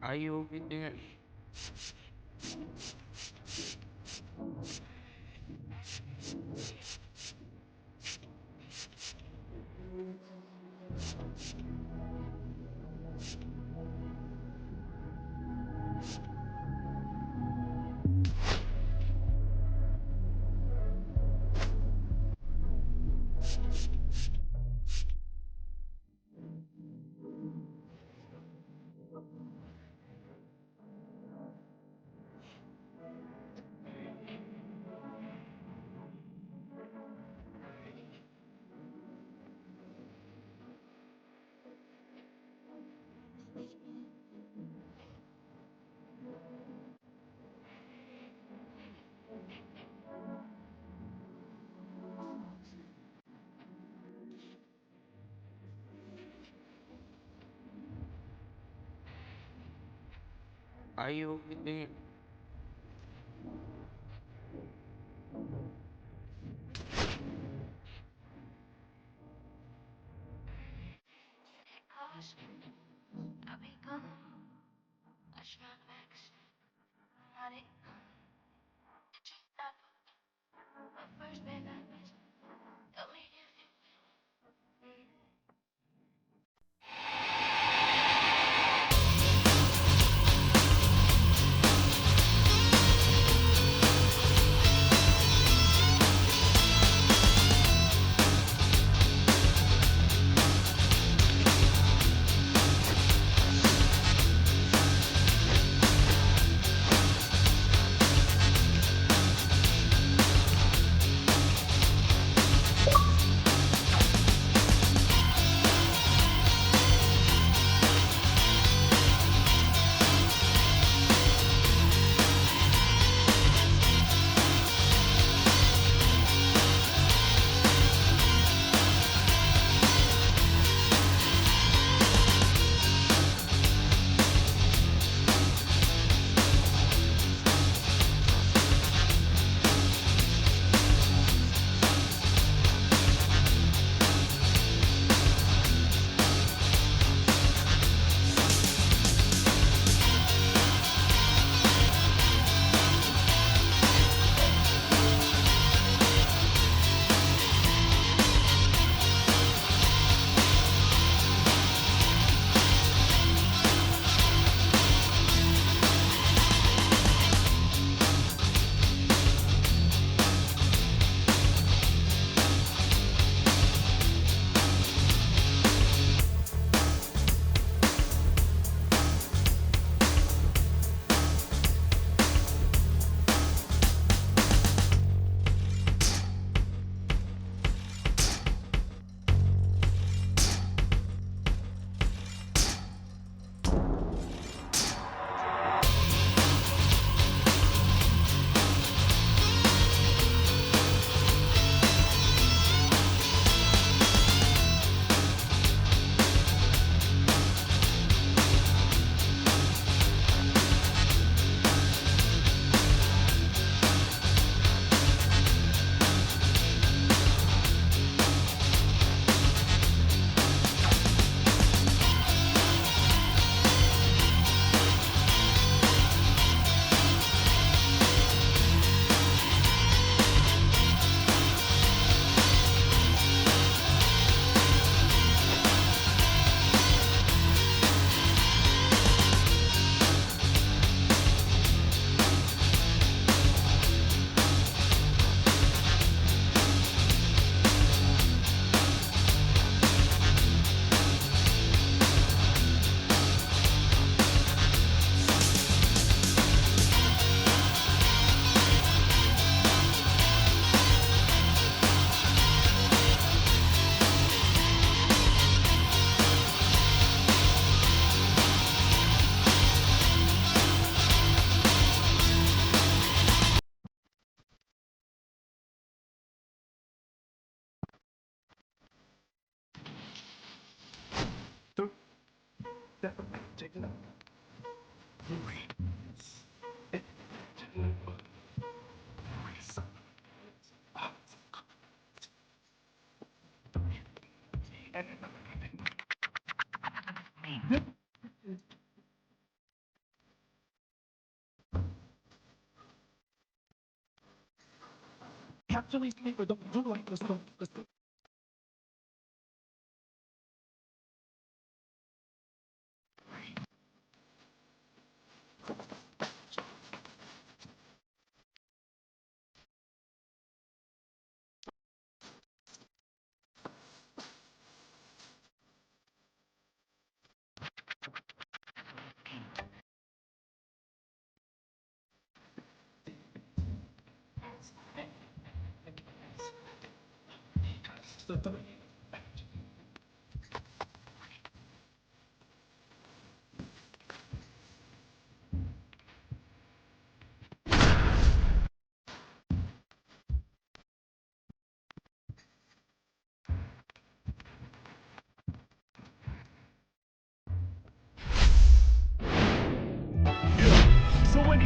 Are you over there? Are you over there? Cause I'll be gone. Watch my backs. Not it. But first, baby, tell me if you.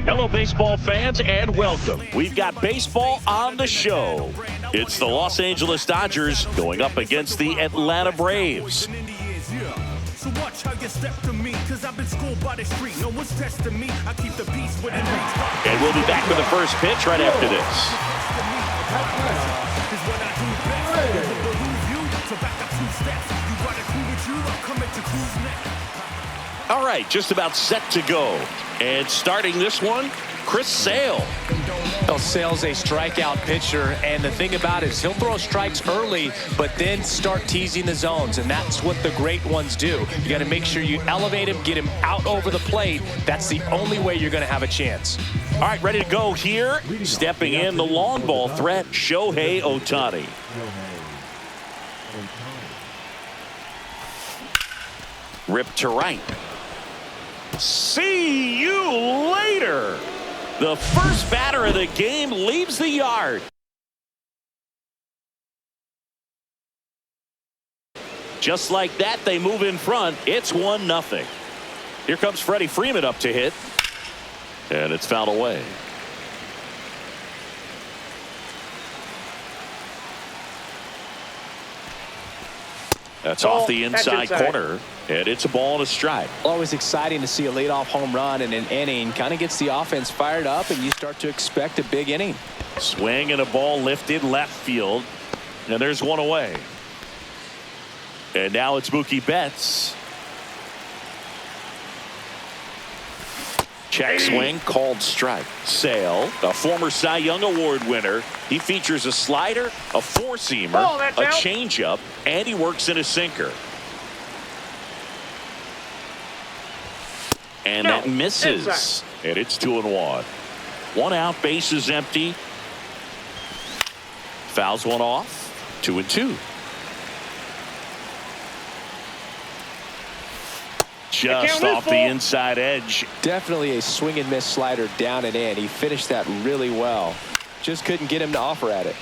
Hello, baseball fans, and welcome. We've got baseball on the show. It's the Los Angeles Dodgers going up against the Atlanta Braves. So watch how you step to me, cause I've been schooled by the street. No one's testing me. I keep the peace within reach. And we'll be back with the first pitch right after this. All right, just about set to go. And starting this one, Chris Sale. Well, Sale's a strikeout pitcher, and the thing about it is he'll throw strikes early, but then start teasing the zones, and that's what the great ones do. You got to make sure you elevate him, get him out over the plate. That's the only way you're going to have a chance. All right, ready to go here. Stepping in the long ball threat, Shohei Ohtani. Rip to right. See you later. The first batter of the game leaves the yard. Just like that, they move in front. It's 1-0. Here comes Freddie Freeman up to hit. And it's fouled away. That's off the inside corner. And it's a ball and a strike. Always exciting to see a leadoff home run in an inning. Kind of gets the offense fired up, and you start to expect a big inning. Swing and a ball lifted left field. And there's one away. And now it's Mookie Betts. Check swing, called strike. Sale, a former Cy Young Award winner. He features a slider, a four-seamer, a changeup, and he works in a sinker. And that misses. And it's 2-1. One out, bases empty. Fouls one off. 2-2. Just off the inside edge. Definitely a swing and miss slider down and in. He finished that really well. Just couldn't get him to offer at it.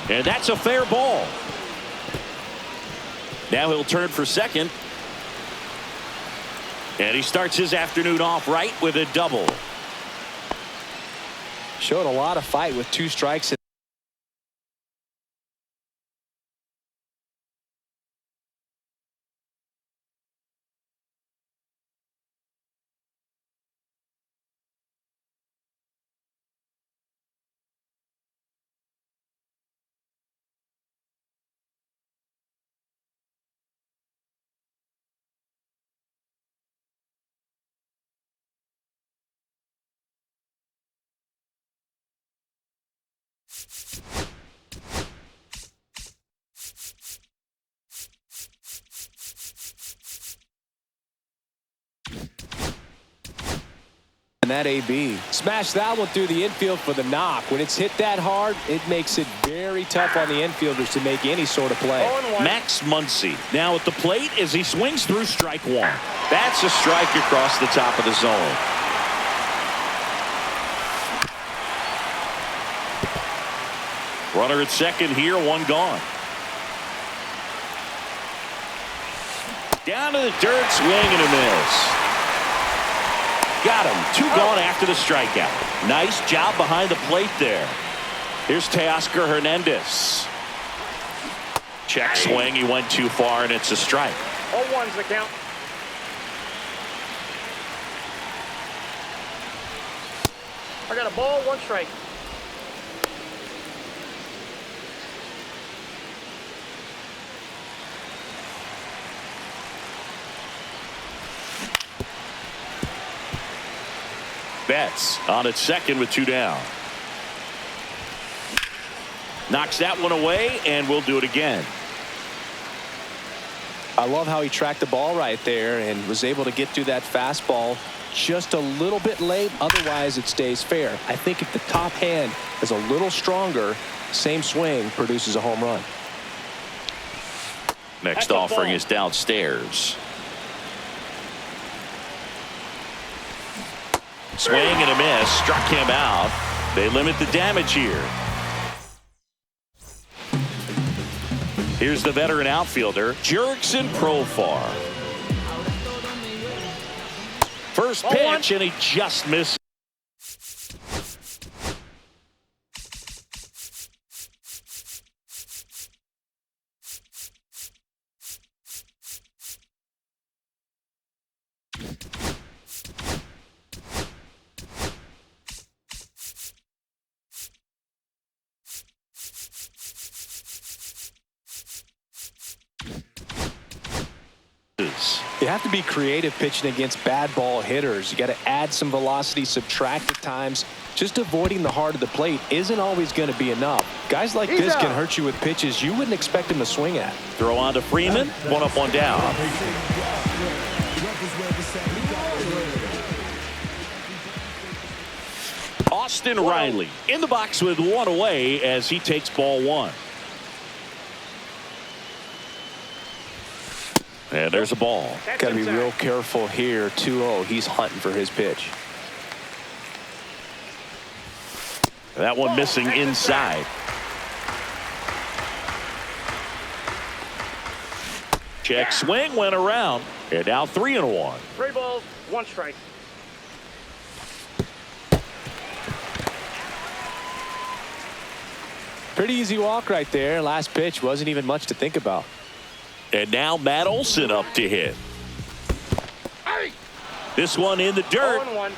And that's a fair ball. Now he'll turn for second. And he starts his afternoon off right with a double. Showed a lot of fight with 2 strikes. And that AB smashed that one through the infield for the knock. When it's hit that hard, it makes it very tough on the infielders to make any sort of play. Max Muncy now at the plate as he swings through strike one. That's a strike across the top of the zone. Runner at second here, one gone. Down to the dirt, swing and a miss. Got him. Two gone after the strikeout. Nice job behind the plate there. Here's Teoscar Hernandez. Check swing. He went too far, and it's a strike. 0-1's the count. I got a ball, one strike. Betts on at second with two down. Knocks that one away, and we'll do it again. I love how he tracked the ball right there and was able to get through that fastball just a little bit late. Otherwise, it stays fair. I think if the top hand is a little stronger, same swing produces a home run. Next offering is downstairs. Swing and a miss. Struck him out. They limit the damage here. Here's the veteran outfielder, Jurickson Profar. First pitch, and he just missed. You have to be creative pitching against bad ball hitters. You got to add some velocity, subtract at times. Just avoiding the heart of the plate isn't always going to be enough. Guys like this can hurt you with pitches you wouldn't expect him to swing at. Throw on to Freeman. One up, one down. Austin Riley in the box with one away as he takes ball one. And there's a ball. Got to be real careful here. 2-0. He's hunting for his pitch. That one missing inside. Check swing went around. And now 3-1. 3 balls, 1 strike. Pretty easy walk right there. Last pitch wasn't even much to think about. And now Matt Olson up to hit. This one in the dirt. 0-1.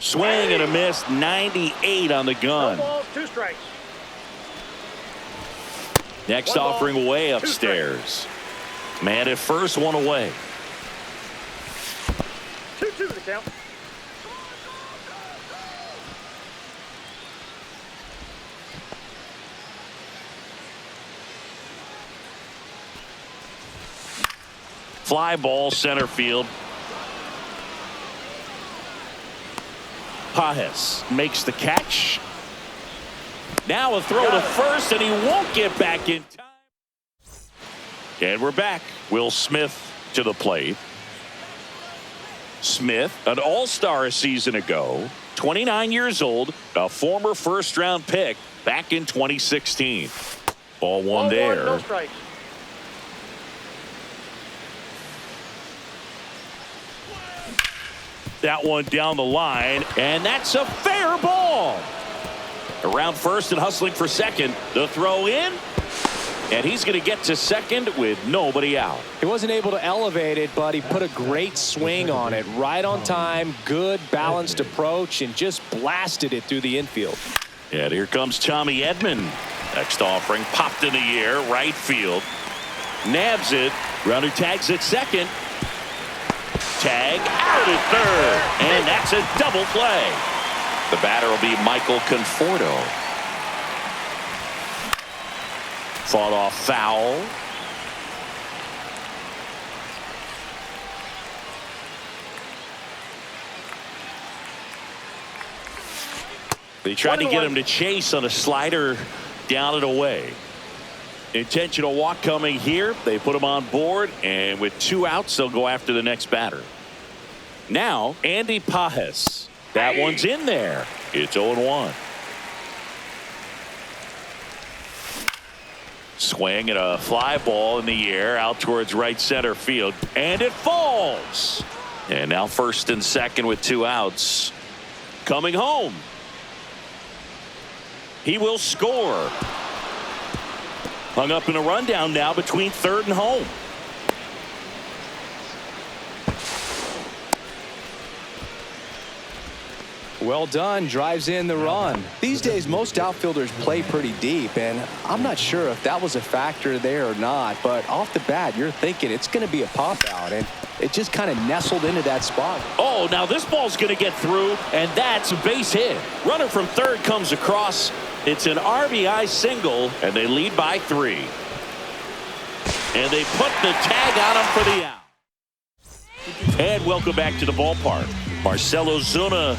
Swing and a miss. 98 on the gun. 2 balls, 2 strikes. Next offering way upstairs. Man at first, one away. 2-2 the count. Fly ball center field. Pajes makes the catch. Now a throw to first, and he won't get back in time. And we're back. Will Smith to the plate. Smith, an all-star a season ago, 29 years old, a former first-round pick back in 2016. Ball one there. No strikes. That one down the line, and that's a fair ball. Around first and hustling for second. The throw in, and he's going to get to second with nobody out. He wasn't able to elevate it, but he put a great swing on it. Right on time, good balanced approach, and just blasted it through the infield. And here comes Tommy Edman. Next offering popped in the air, right field. Nabs it. Runner tags at second. Tag out at third, and that's a double play. The batter will be Michael Conforto. Fought off foul. They tried to get him to chase on a slider down and away. Intentional walk coming here. They put him on board, and with 2 outs, they'll go after the next batter. Now, Andy Pajes. That one's in there. It's 0-1. Swing and a fly ball in the air out towards right center field. And it falls. And now first and second with 2 outs. Coming home. He will score. Hung up in a rundown now between third and home. Well done, drives in the run. These days, most outfielders play pretty deep, and I'm not sure if that was a factor there or not, but off the bat, you're thinking it's going to be a pop-out, and it just kind of nestled into that spot. Oh, now this ball's going to get through, and that's a base hit. Runner from third comes across. It's an RBI single, and they lead by 3. And they put the tag on him for the out. And welcome back to the ballpark. Marcelo Zuna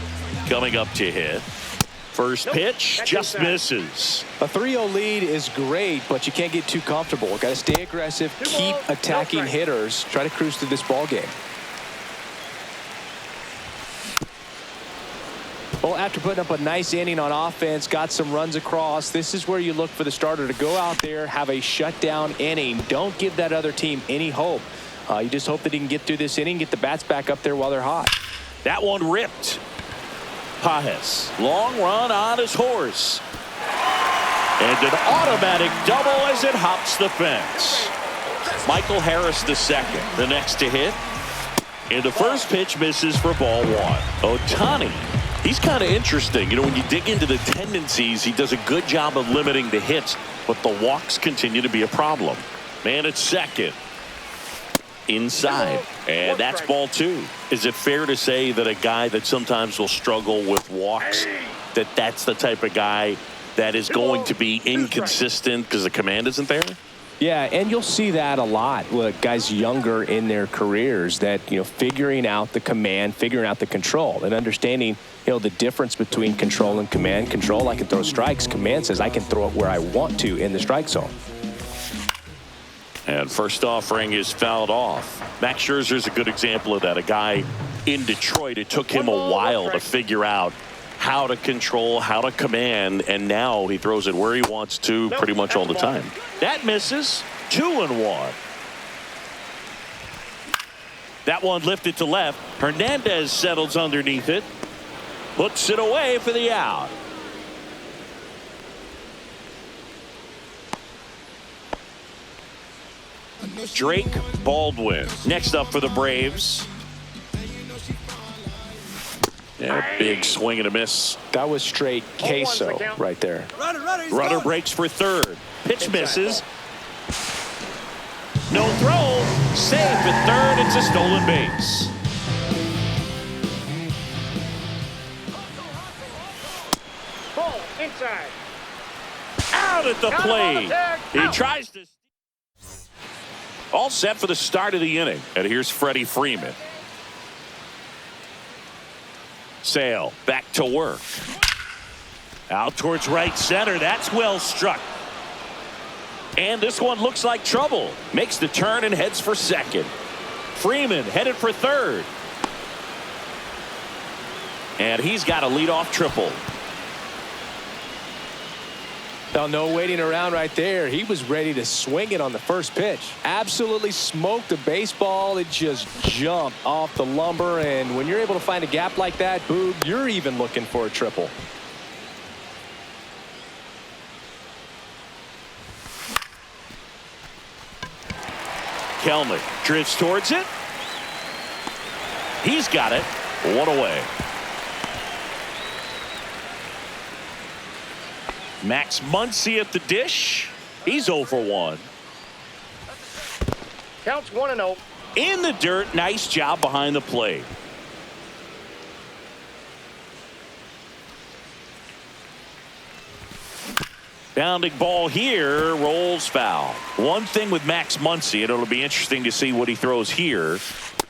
coming up to hit. First pitch just misses. A 3-0 lead is great, but you can't get too comfortable. Got to stay aggressive, keep attacking hitters, try to cruise through this ball game. Well, after putting up a nice inning on offense, got some runs across, this is where you look for the starter to go out there, have a shutdown inning. Don't give that other team any hope. You just hope that he can get through this inning, get the bats back up there while they're hot. That one ripped. Pajes, long run on his horse. And an automatic double as it hops the fence. Michael Harris the second, the next to hit. And the first pitch misses for ball 1. Ohtani, he's kind of interesting. You know, when you dig into the tendencies, he does a good job of limiting the hits, but the walks continue to be a problem. Man at second. Inside, and that's ball 2. Is it fair to say that a guy that sometimes will struggle with walks, that's the type of guy that is going to be inconsistent because the command isn't there? Yeah, and you'll see that a lot with guys younger in their careers, that, you know, figuring out the command, figuring out the control, and understanding, you know, the difference between control and command. Control, I can throw strikes. Command says I can throw it where I want to in the strike zone. And first offering is fouled off. Max Scherzer's a good example of that. A guy in Detroit, it took him a while to figure out how to control, how to command, and now he throws it where he wants to pretty much all the time. That misses. 2-1. That one lifted to left. Hernandez settles underneath it. Puts it away for the out. Drake Baldwin next up for the Braves. Yeah, a big swing and a miss. That was straight queso right there. Runner breaks for third. Pitch misses. No throw. Safe at third. It's a stolen base. Ball inside. Out at the plate. He tries to. All set for the start of the inning. And here's Freddie Freeman. Sale back to work. Out towards right center. That's well struck. And this one looks like trouble. Makes the turn and heads for second. Freeman headed for third. And he's got a leadoff triple. Now, no waiting around right there. He was ready to swing it on the first pitch. Absolutely smoked the baseball. It just jumped off the lumber. And when you're able to find a gap like that, Boog, you're even looking for a triple. Kelnick drifts towards it. He's got it. One away. Max Muncy at the dish. He's 0 for 1. Counts 1-0. In the dirt. Nice job behind the plate. Bounding ball here, rolls foul. One thing with Max Muncy, and it'll be interesting to see what he throws here.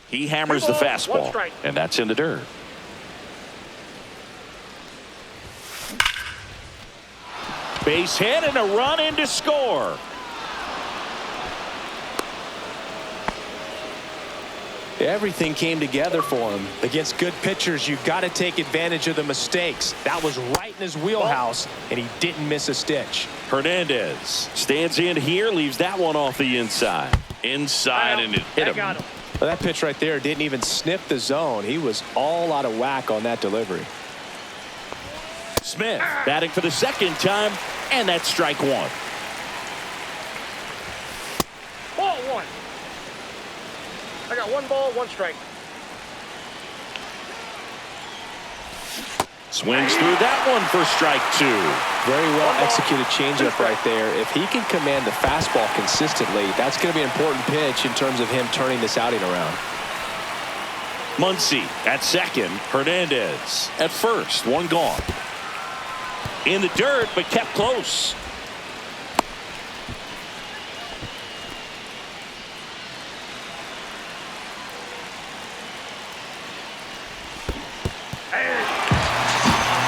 He hammers the fastball, and that's in the dirt. Base hit and a run in to score. Everything came together for him. Against good pitchers, you've got to take advantage of the mistakes. That was right in his wheelhouse, and he didn't miss a stitch. Hernandez stands in here, leaves that one off the inside. Inside, and it hit him. Got him. Well, that pitch right there didn't even sniff the zone. He was all out of whack on that delivery. Smith batting for the second time, and that's strike one. Ball one. I got 1 ball, 1 strike. Swings through that one for strike 2. Very well executed changeup right there. If he can command the fastball consistently, that's going to be an important pitch in terms of him turning this outing around. Muncy at second. Hernandez at first. One gone. In the dirt, but kept close.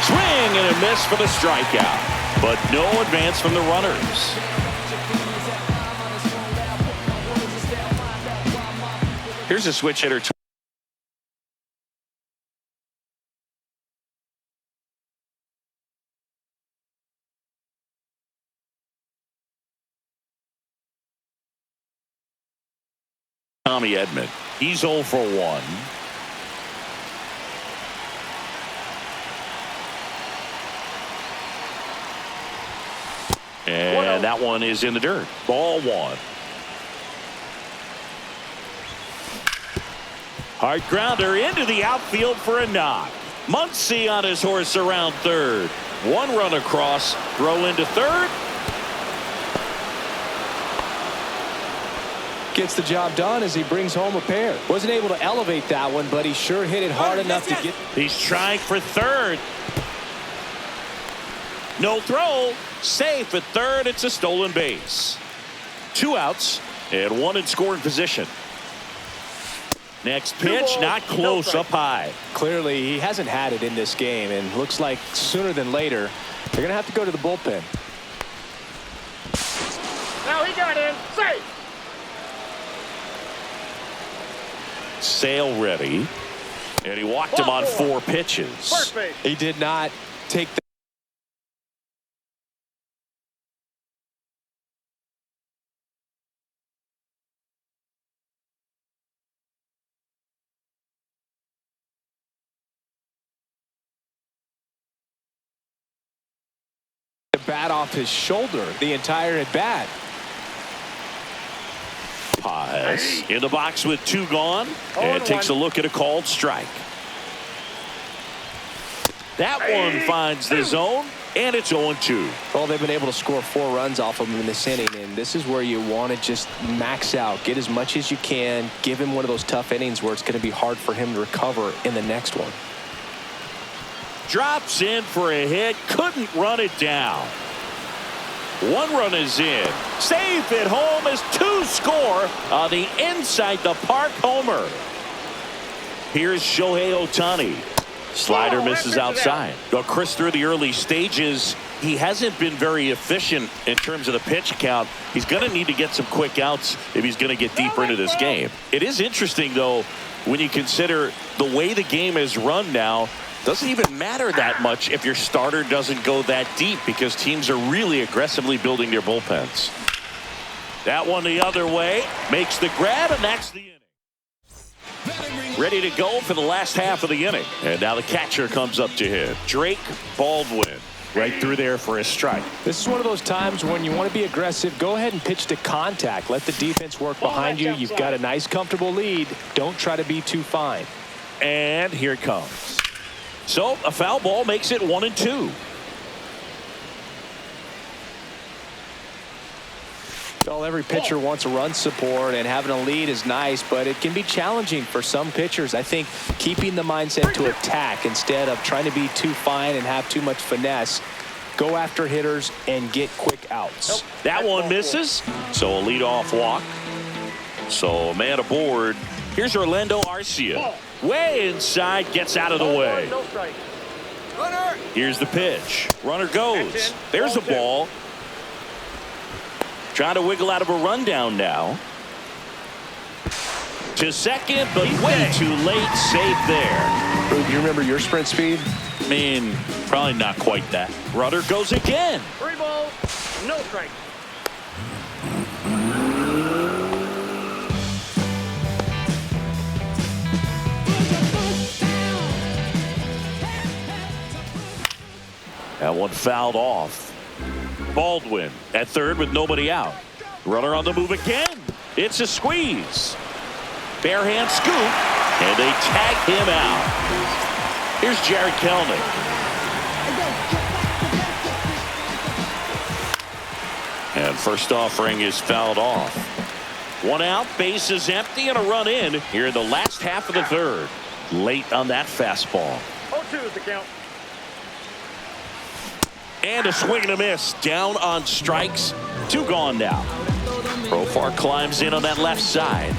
Swing and a miss for the strikeout, but no advance from the runners. Here's a switch hitter. Tommy Edman. He's 0 for 1. And that one is in the dirt. Ball 1. Hard grounder into the outfield for a knock. Muncy on his horse around third. 1 run across. Throw into third. Gets the job done as he brings home a pair. Wasn't able to elevate that one, but he sure hit it hard enough to get. He's trying for third. No throw. Safe at third. It's a stolen base. 2 outs and 1 in scoring position. Next pitch, not close, up high. Clearly, he hasn't had it in this game, and looks like sooner than later, they're going to have to go to the bullpen. Now he got in. Safe. Sale ready. And he walked him on 4 pitches. First base. He did not take the bat off his shoulder the entire at bat. Paz in the box with 2 gone, and takes a look at a called strike. That one finds the zone, and it's 0-2. Well, they've been able to score 4 runs off of him in this inning, and this is where you want to just max out, get as much as you can, give him one of those tough innings where it's going to be hard for him to recover in the next one. Drops in for a hit, couldn't run it down. 1 run is in. Safe at home as 2 score on the inside the park homer. Here's Shohei Ohtani. Slider misses outside. Well, Chris, through the early stages, he hasn't been very efficient in terms of the pitch count. He's going to need to get some quick outs if he's going to get deeper into this game. It is interesting, though, when you consider the way the game is run now. Doesn't even matter that much if your starter doesn't go that deep, because teams are really aggressively building their bullpens. That one the other way, makes the grab, and that's the inning. Ready to go for the last half of the inning. And now the catcher comes up to him. Drake Baldwin right through there for a strike. This is one of those times when you want to be aggressive. Go ahead and pitch to contact. Let the defense work behind you. You've got a nice, comfortable lead. Don't try to be too fine. And here it comes. So a foul ball makes it 1-2. Well, every pitcher wants a run support, and having a lead is nice, but it can be challenging for some pitchers. I think keeping the mindset to attack instead of trying to be too fine and have too much finesse. Go after hitters and get quick outs. That one misses. So a leadoff walk. So a man aboard. Here's Orlando Arcia. Way inside, gets out of the way. Here's the pitch. Runner goes. There's a ball. Trying to wiggle out of a rundown now. To second, but way too late. Safe there. Do you remember your sprint speed? I mean, probably not quite that. Runner goes again. 3 balls, no strike. That one fouled off. Baldwin at third with nobody out. Runner on the move again. It's a squeeze. Barehand scoop, and they tag him out. Here's Jared Kelnick. And first offering is fouled off. 1 out, bases empty, and a run in here in the last half of the third. Late on that fastball. 0-2 is the count. And a swing and a miss. Down on strikes. 2 gone now. Profar climbs in on that left side.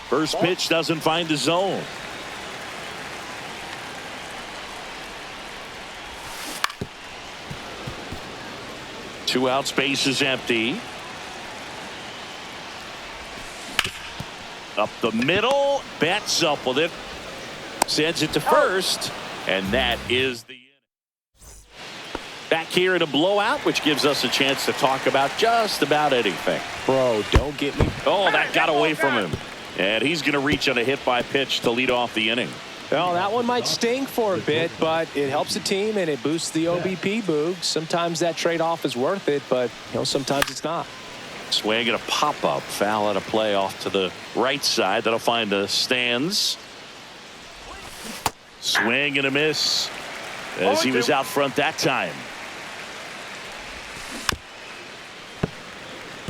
First pitch doesn't find the zone. Two out, space is empty. Up the middle, bats up with it. Sends it to first, and that is the inning. Back here in a blowout, which gives us a chance to talk about just about anything. Bro, don't get me. Oh, that got away from him. And he's going to reach on a hit by pitch to lead off the inning. Well, that one might sting for a bit, but it helps the team and it boosts the OBP, Boog. Sometimes that trade-off is worth it, but, sometimes it's not. Swing and a pop-up. Foul out of play off to the right side. That'll find the stands. Swing and a miss as he was out front that time.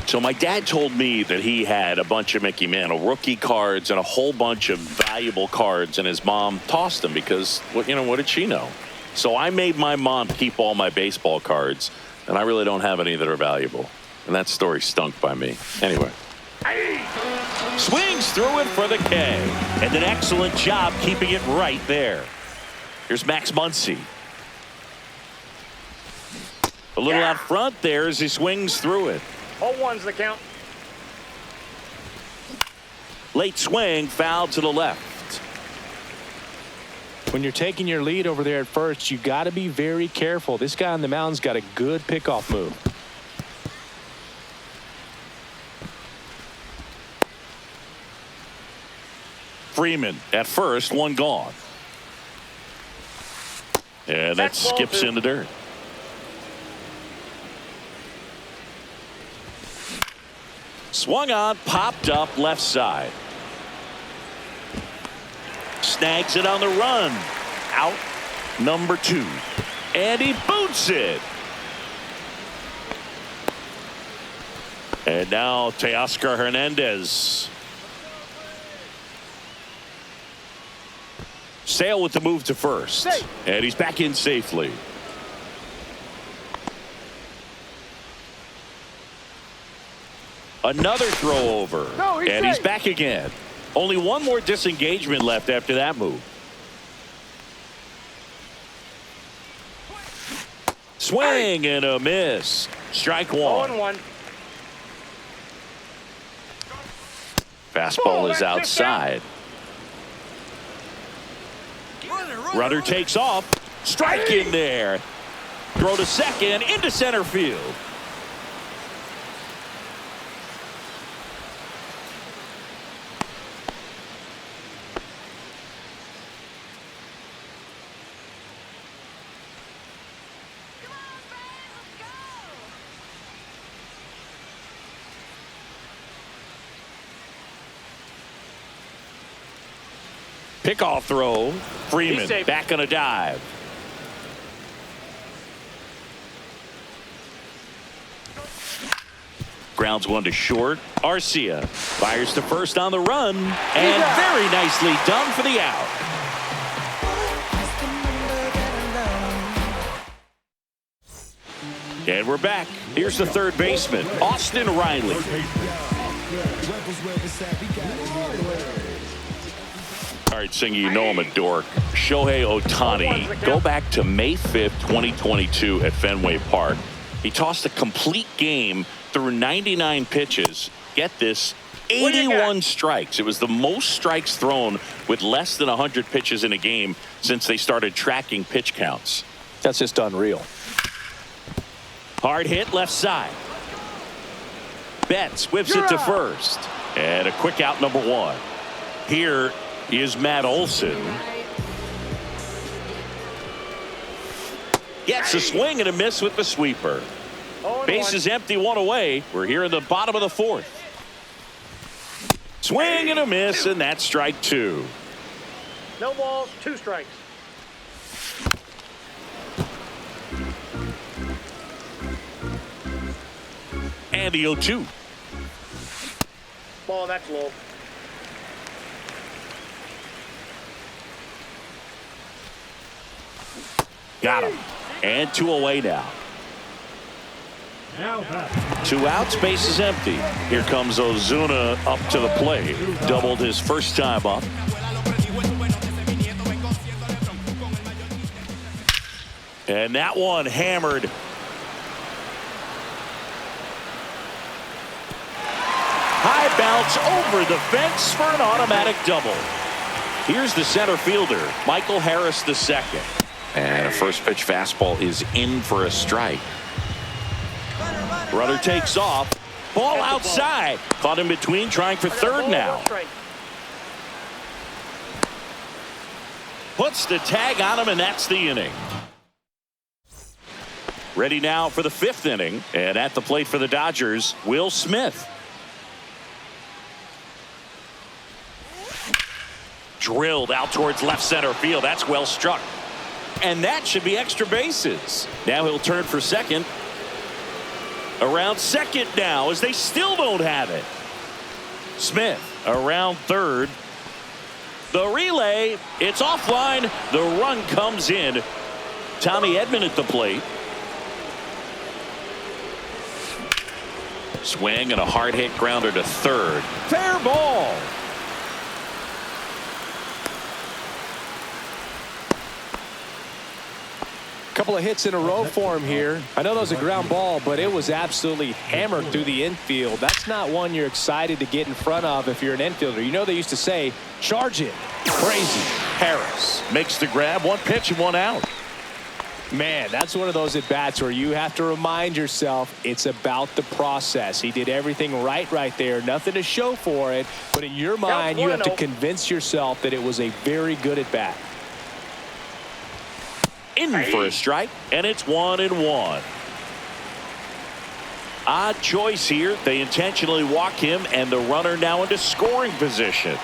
So my dad told me that he had a bunch of Mickey Mantle rookie cards and a whole bunch of valuable cards, and his mom tossed them because, what did she know? So I made my mom keep all my baseball cards, and I really don't have any that are valuable. And that story stunk by me. Anyway. Swings through it for the K. And an excellent job keeping it right there. Here's Max Muncy. A little out front there as he swings through it. 0-1's the count. Late swing, foul to the left. When you're taking your lead over there at first, you got to be very careful. This guy on the mound's got a good pickoff move. Freeman at first, 1 gone. And that skips in the dirt. Swung on, popped up left side. Snags it on the run. Out number 2. And he boots it. And now Teoscar Hernandez. Sale with the move to first. And he's back in safely. Another throw over. And he's back again. Only one more disengagement left after that move. Swing and a miss. Strike 1. 0-1. Fastball is outside. Runner takes off. Strike in there. Throw to second, into center field. Pickoff throw. Freeman back on a dive. Grounds 1 to short. Arcia fires to first on the run. And very nicely done for the out. And we're back. Here's the third baseman, Austin Riley. All right, Singy, you know I'm a dork. Shohei Ohtani, go back to May 5th, 2022 at Fenway Park. He tossed a complete game through 99 pitches. Get this, What do you got? 81 strikes. It was the most strikes thrown with less than 100 pitches in a game since they started tracking pitch counts. That's just unreal. Hard hit left side. Betts whips it to first. And a quick out, number one. Here is Matt Olson. Gets a swing and a miss with the sweeper. Bases empty, one away. We're here in the bottom of the fourth. Swing and a miss, and that's strike two. No balls, 2 strikes. And the 0-2. Ball, that's low. Got him. And 2 away now. 2 outs, base is empty. Here comes Ozuna up to the plate. Doubled his first time up. And that one hammered. High bounce over the fence for an automatic double. Here's the center fielder, Michael Harris II. And a first pitch fastball is in for a strike. Runner takes off. Ball outside. Caught in between, trying for third now. Puts the tag on him, and that's the inning. Ready now for the 5th inning. And at the plate for the Dodgers, Will Smith. Drilled out towards left center field. That's well struck. And that should be extra bases. Now he'll turn for second. Around second now as they still don't have it. Smith around third. The relay, it's offline. The run comes in. Tommy Edman at the plate. Swing and a hard hit grounder to third. Fair ball. Couple of hits in a row for him here. I know that was a ground ball, but it was absolutely hammered through the infield. That's not one you're excited to get in front of if you're an infielder. You know they used to say, charge it. Crazy. Harris makes the grab. 1 pitch and 1 out. Man, that's one of those at-bats where you have to remind yourself it's about the process. He did everything right there. Nothing to show for it. But in your mind, you have to convince yourself that it was a very good at-bat. In for a strike, and it's 1-1. Odd choice here. They intentionally walk him, and the runner now into scoring position.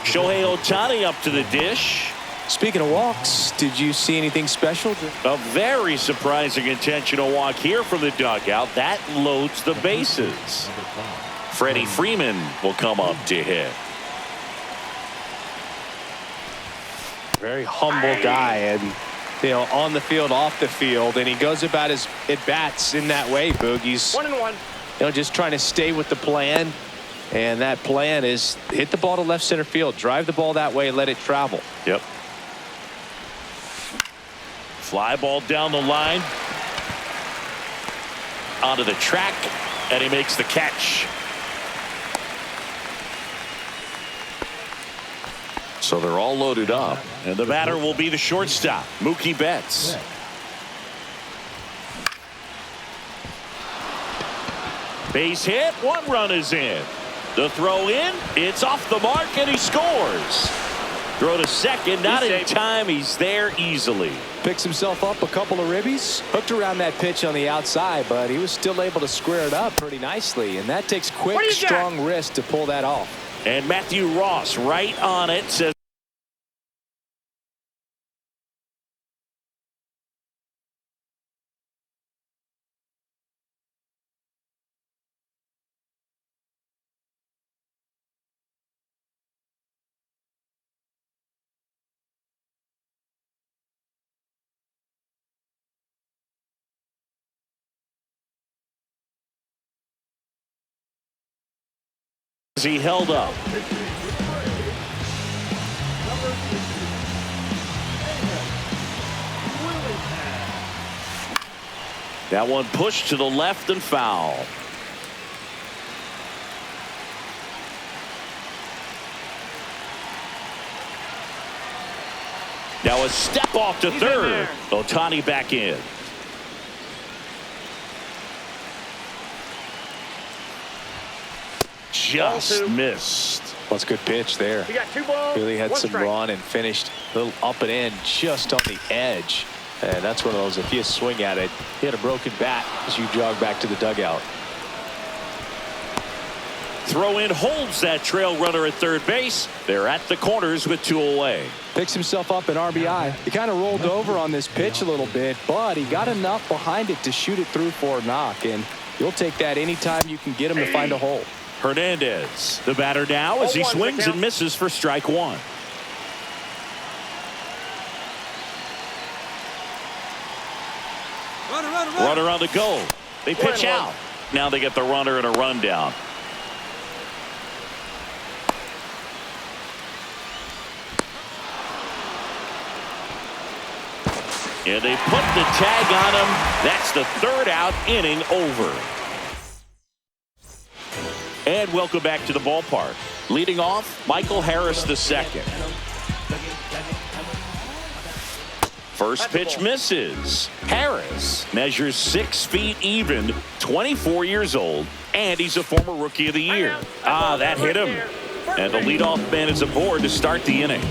Shohei Ohtani up to the dish. Speaking of walks, did you see anything special? A very surprising intentional walk here from the dugout. That loads the bases. Freddie Freeman will come up to hit. Very humble guy, and you know, on the field, off the field, and he goes about his at-bats in that way, Boogie's. 1-1. You know, just trying to stay with the plan, and that plan is hit the ball to left center field, drive the ball that way, and let it travel. Yep. Fly ball down the line. Onto the track, and he makes the catch. So they're all loaded up, and the batter will be the shortstop, Mookie Betts. Base hit, 1 run is in. The throw in, it's off the mark, and he scores. Throw to second, not in time. He's there easily. Picks himself up a couple of ribbies, hooked around that pitch on the outside, but he was still able to square it up pretty nicely, and that takes quick, strong wrist to pull that off. And Matthew Ross right on it, says he held up. That one pushed to the left and foul. Now a step off to third. Ohtani back in. Just missed. Well, it's a good pitch there. He got 2 balls. Really had 1 some strike. run and finished a little up and in just on the edge. And that's one of those, if you swing at it, he had a broken bat as you jog back to the dugout. Throw in holds that trail runner at third base. They're at the corners with 2 away. Picks himself up an RBI. He kind of rolled over on this pitch a little bit, but he got enough behind it to shoot it through for a knock. And you'll take that anytime you can get him to find a hole. Hernandez, the batter now as he swings and misses for strike 1. Runner on the go. They pitch out. Now they get the runner and a rundown. And they put the tag on him. That's the 3rd out, inning over. And welcome back to the ballpark. Leading off, Michael Harris II. First pitch misses. Harris measures 6 feet even, 24 years old, and he's a former Rookie of the Year. That hit him. And the leadoff man is aboard to start the inning.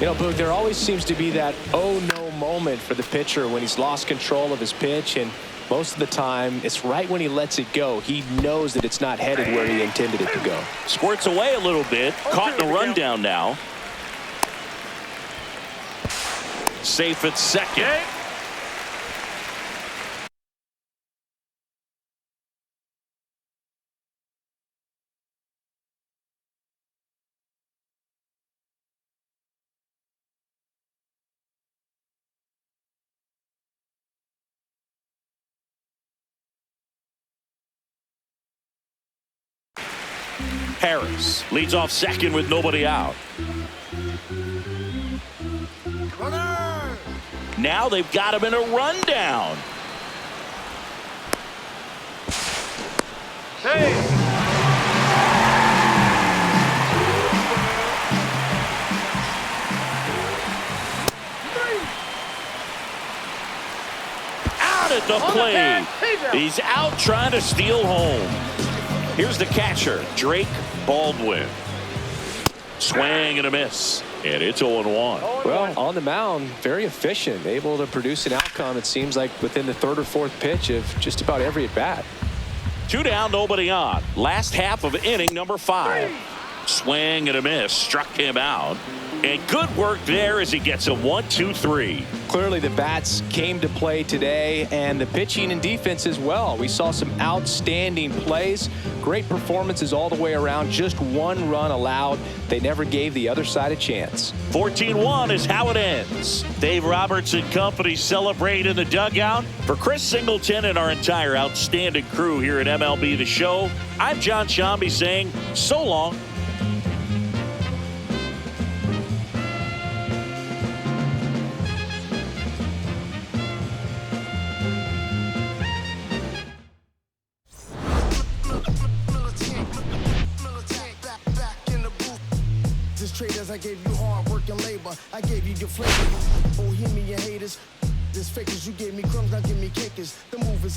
You know, Boog, there always seems to be that oh no moment for the pitcher when he's lost control of his pitch, and most of the time it's right when he lets it go. He knows that it's not headed where he intended it to go. Squirts away a little bit, caught in a rundown now. Safe at second. Harris leads off second with nobody out. Now they've got him in a rundown. Out at the plate. He's out trying to steal home. Here's the catcher, Drake Baldwin. Swing and a miss. And it's 0-1. Well, on the mound, very efficient, able to produce an outcome, it seems like, within the 3rd or 4th pitch of just about every at-bat. 2 down, nobody on. Last half of inning number 5. Swing and a miss. Struck him out. And good work there as he gets a 1-2-3. Clearly the bats came to play today, and the pitching and defense as well. We saw some outstanding plays, great performances all the way around. Just 1 run allowed. They never gave the other side a chance. 14-1 is how it ends. Dave Roberts and company celebrate in the dugout. For Chris Singleton and our entire outstanding crew here at MLB The Show, I'm John Shambi saying so long. Traders, I gave you hard work and labor. I gave you your flavor. Bohemian haters. This fakers, you gave me crumbs, now give me cakers. The move is